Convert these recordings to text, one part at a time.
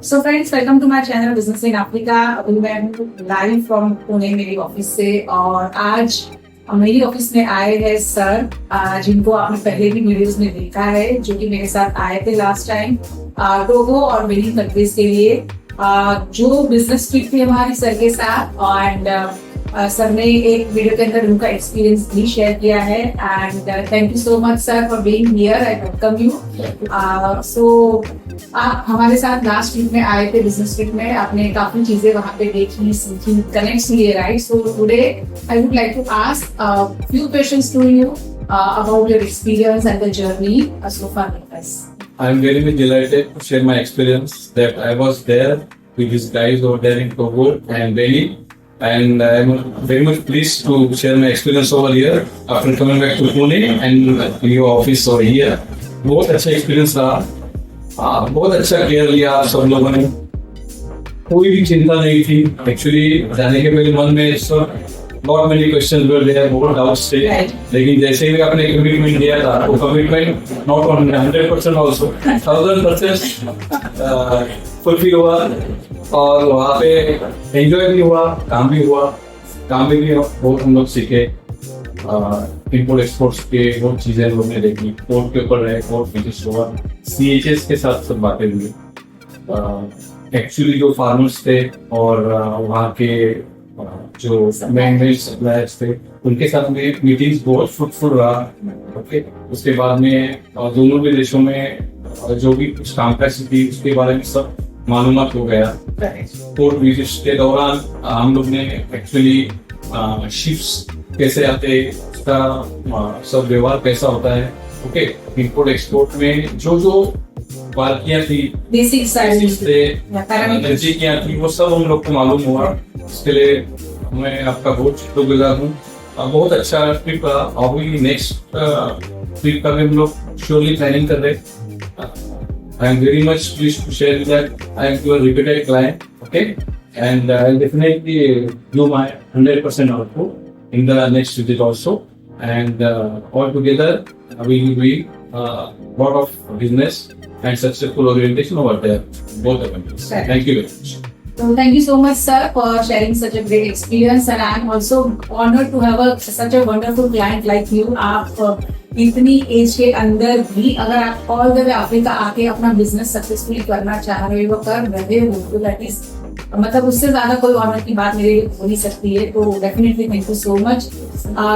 So friends, welcome to my channel business in Africa. अभी मैं live from Pune मेरी office से, और आज मेरी ऑफिस में आए हैं सर, जिनको आपने पहले भी वीडियोस में देखा है, जो कि मेरे साथ आए थे लास्ट टाइम टोगो और बेनिन कंट्रीज के लिए। जो बिजनेस ट्रिप थी हमारी सर के साथ, एंड सर ने एक वीडियो के अंदर उनका एक्सपीरियंस भी शेयर किया है। And thank you so much sir for being here, I welcome you. So आप हमारे साथ लास्ट वीक में आए थे बिजनेस ट्रिप में, आपने काफी चीजें वहाँ पे देखी, सीखी, कनेक्ट्स लिए, right? So today I would like to ask few questions to you about your experience and the journey so far with us. I'm very much delighted to share my experience that I was there with these guys over there in Togo and Benin, and I'm very much pleased to share my experience over here after coming back to Pune and your office over here. बहुत अच्छा experience रहा, बहुत अच्छा care लिया आप सब लोगों ने, कोई भी चिंता नहीं थी। एक्चुअली जाने के पहले मन में सब बहुत मेनी क्वेश्चन वर देयर, बहुत डाउट्स थे, लेकिन जैसे ही आपने कमिटमेंट दिया था, वो commitment not on 100% also 1000% fulfil हुआ, और वहाँ पे एंजॉय भी हुआ, काम भी हुआ। काम में भी बहुत हम लोग सीखे, इम्पोर्ट एक्सपोर्ट्स के बहुत चीज़ें हम लोग ने देखी, पोर्ट के ऊपर रहे, पोर्ट विजिट हुआ, CHS के साथ सब बातें हुई। एक्चुअली जो फार्मर्स थे और वहाँ के जो मैन सप्लायर्स थे, उनके साथ में मीटिंग्स बहुत फ्रूटफुल रहा। ओके, उसके बाद में दोनों भी देशों में जो भी कुछ कामकाज थी उसके बारे में सब मालूमात हो गया। पोर्ट विजिट के दौरान हम लोग ने एक्चुअली शिप्स कैसे आते, उसका सब व्यवहार कैसा होता है, ओके, इम्पोर्ट एक्सपोर्ट में जो जो बारीकियां थी, बेसिक नजदीकियां थी, वो सब हम लोग को मालूम हुआ। इसके लिए मैं आपका बहुत शुक्रगुजार हूँ। बहुत अच्छा ट्रिप रहा। अभी नेक्स्ट ट्रिप का भी हम लोग श्योरली प्लानिंग कर रहे हैं। I am very much pleased to share that I am your repeated client, okay, and I will definitely do my 100% output in the next visit also, and all together we will be lot of business and successful orientation over there, both the countries. Thank you very much. So thank you so much, sir, for sharing such a great experience, and I am also honored to have such a wonderful client like you. आप इतनी as के अंदर भी अगर आप all the way Africa आके अपना business successfully करना चाह रहे हो, कर रहे हो, तो दैट इज मतलब उससे ज्यादा कोई ऑनर की बात मेरे हो नहीं सकती है। तो definitely thank you so much.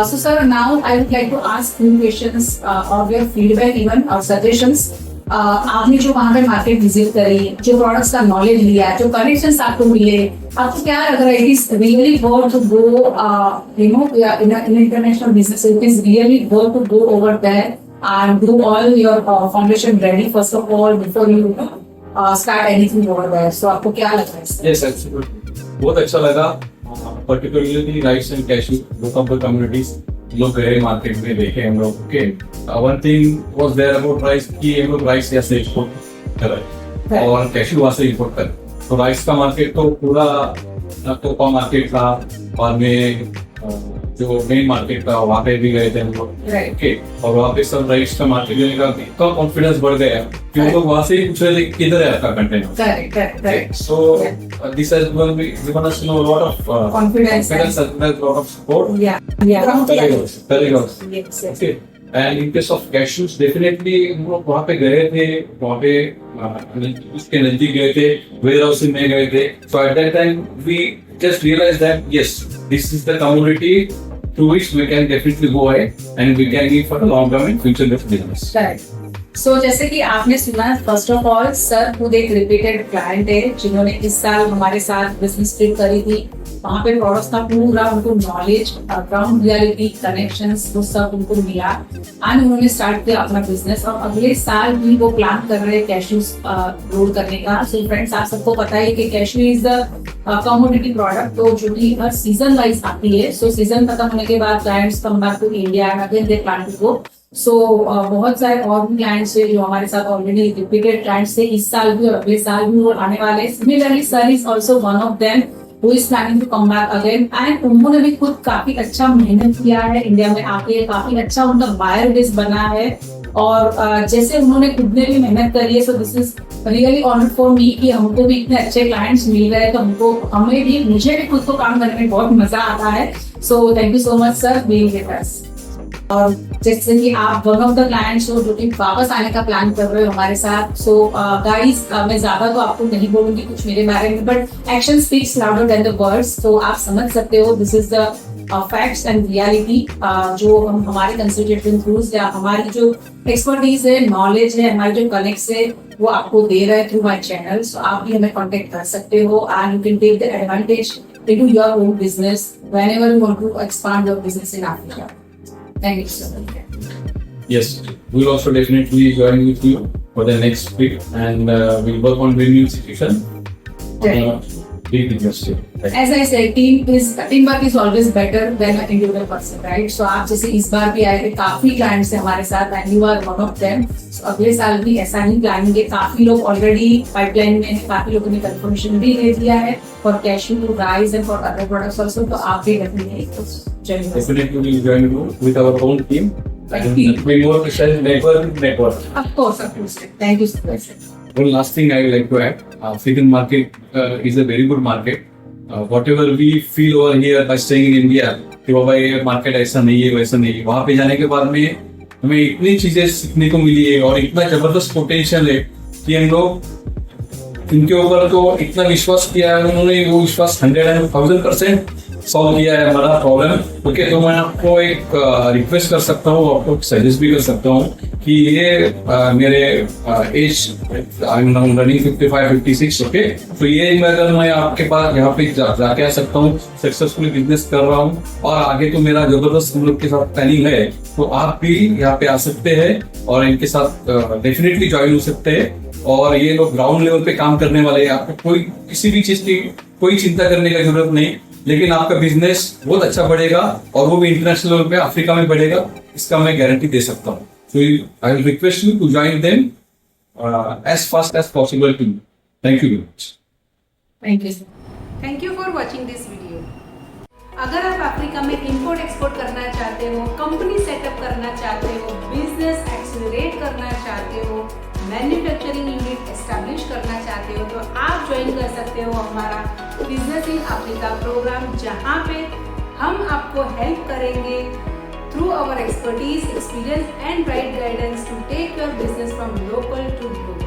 So sir, now I would like to ask few questions of your feedback even और सजेशंस। आपने जो वहाँ पे मार्केट विजिट करी, जो प्रोडक्ट्स का नॉलेज लिया, जो कनेक्शंस आपको मिले, आपको क्या लग रहा है? It is really worth to go you know in international business, it is really worth to go over there and do all your foundation ready first of all before you start anything over there. So आपको क्या लग रहा है? Yes, absolutely. बहुत अच्छा लगा, particularly rice and cashew, both of the communities लोग गए मार्केट में, देखे हम लोग। Okay, one thing was there about rice कि हम लोग राइस यहाँ से एक्सपोर्ट कर रहे हैं और कैशू वहाँ से इम्पोर्ट कर रहे हैं। तो राइस का मार्केट तो पूरा टोपा मार्केट था, और में जो मेन मार्केट था वहाँ पे भी गए थे हम लोग, ओके, और वहाँ पे सब राइस का मार्केट लेने का इतना कॉन्फिडेंस बढ़ गया कि हम लोग वहाँ से ही पूछ रहे थे किधर है आपका container. So this has given us a lot of confidence as well as lot of support. Very good. Okay. And in case of cashews, definitely हम लोग वहाँ पे गए थे, वहाँ पे उसके नजदीक गए थे, वेयर हाउसिंग में गए थे। So at that time we just realized that yes, this is the commodity through which we can definitely go ahead and we can give for the long term and future business. Correct. So जैसे कि आपने सुना, first of all sir खुद एक repeated client है, जिन्होंने इस साल हमारे साथ बिजनेस ट्रिप करी थी। वहाँ पे प्रोडक्ट्स का पूरा उनको नॉलेज, ग्राउंड रियलिटी, कनेक्शंस, वो सब उनको मिला एंड उन्होंने स्टार्ट किया अपना बिजनेस, और अगले साल भी वो प्लान कर रहे हैं कैशूज ग्रो करने का। सो फ्रेंड्स, आप सबको पता है कि cashew is the commodity product, तो जो कि हर सीजन वाइज आती है। सो सीजन खत्म होने के बाद clients come back to India and again they plan to go. So बहुत सारे और भी क्लाइंट्स है जो हमारे साथ ऑलरेडी रिपीटेड क्लाइंट्स थे, इस साल भी और अगले साल भी वो आने वाले हैं। Similarly sir is also one of them who is planning to come back again, and उन्होंने भी खुद काफी अच्छा मेहनत किया है इंडिया में आके, काफी अच्छा उनका बायर बेस बना है। और जैसे उन्होंने खुद ने भी मेहनत करी है, so this is really honour for me कि हमको भी इतने अच्छे क्लाइंट्स मिल रहे हैं, तो हमको मुझे भी खुद को काम करने में बहुत मजा आता है। So thank you so much sir being with us. और जैसे कि आप वन ऑफ द क्लाइंट्स हो जो कि वापस आने का प्लान कर रहे हो हमारे साथ, सो गाइस मैं ज्यादा तो आपको नहीं बोलूंगी कुछ मेरे बारे में, but action speaks louder than the words. तो आप समझ सकते हो this is the facts and reality जो हम हमारे कंसल्टेंट थ्रूज या हमारी जो एक्सपर्टीज है, नॉलेज है, हमारे जो कनेक्ट्स है वो आपको दे रहे हैं थ्रू माय चैनल। सो आप भी हमें कांटेक्ट कर सकते हो and you can take the advantage into your own business whenever you want to expand your business in Africa. Thank you so much. Yes, we'll also definitely join with you for the next week, and we'll work on win-win situation. Be interested. As I said, teamwork is always better than an individual person, right? So आप जैसे इस बार भी आए थे, काफी clients हैं हमारे साथ and you are one of them. So अगले साल भी ऐसा ही प्लानिंग है, काफी लोग ऑलरेडी पाइपलाइन में हैं, काफी लोगों ने कंफर्मेशन भी दे दिया है for cashew to rice and for other products also. तो आप भी definitely join us. Definitely we'll join you with our own team. And be more precise network. Of course. Thank you so much. One last thing I would like to add, African market is a very good market. Whatever we feel over here by staying in India, कि बाबा ये market ऐसा नहीं है वैसा नहीं है, वहाँ पे जाने के बाद में हमें इतनी चीजें सीखने को मिली है और इतना जबरदस्त पोटेंशियल है कि हम लोग इनके ऊपर तो इतना विश्वास किया है, उन्होंने वो विश्वास 100% सॉल्व किया है हमारा प्रॉब्लम। ओके, तो मैं आपको एक रिक्वेस्ट कर सकता हूँ, आपको सजेस्ट भी कर सकता हूँ कि ये मेरे as I am running 55-56, okay, तो ये अगर मैं आपके पास यहाँ पे जाके आ सकता हूँ, सक्सेसफुली बिजनेस कर रहा हूँ और आगे तो मेरा जबरदस्त हम लोग के साथ प्लानिंग है, तो आप भी यहाँ पे आ सकते हैं और इनके साथ डेफिनेटली ज्वाइन हो सकते हैं। और ये लोग ग्राउंड लेवल पे काम करने वाले हैं, आपको कोई किसी भी चीज की कोई चिंता करने की जरूरत नहीं, लेकिन आपका बिजनेस बहुत अच्छा बढ़ेगा और वो भी इंटरनेशनल लेवल पे अफ्रीका में बढ़ेगा, इसका मैं गारंटी दे सकता हूँ। So I will request you to join them as fast as possible too. Thank you very much. Thank you. Thank you for watching this video. अगर आप अफ्रीका में इंपोर्ट एक्सपोर्ट करना चाहते हो, कंपनी सेटअप करना चाहते हो, बिजनेस एक्सेलरेट करना चाहते हो, मैन्युफैक्चरिंग यूनिट एस्टैब्लिश करना चाहते हो, तो आप ज्वाइन कर सकते हो हमारा बिजनेस इन अफ्रीका प्रोग्राम, जहाँ पे हम आपको हेल्प करेंगे through our expertise, experience and right guidance to take your business from local to global.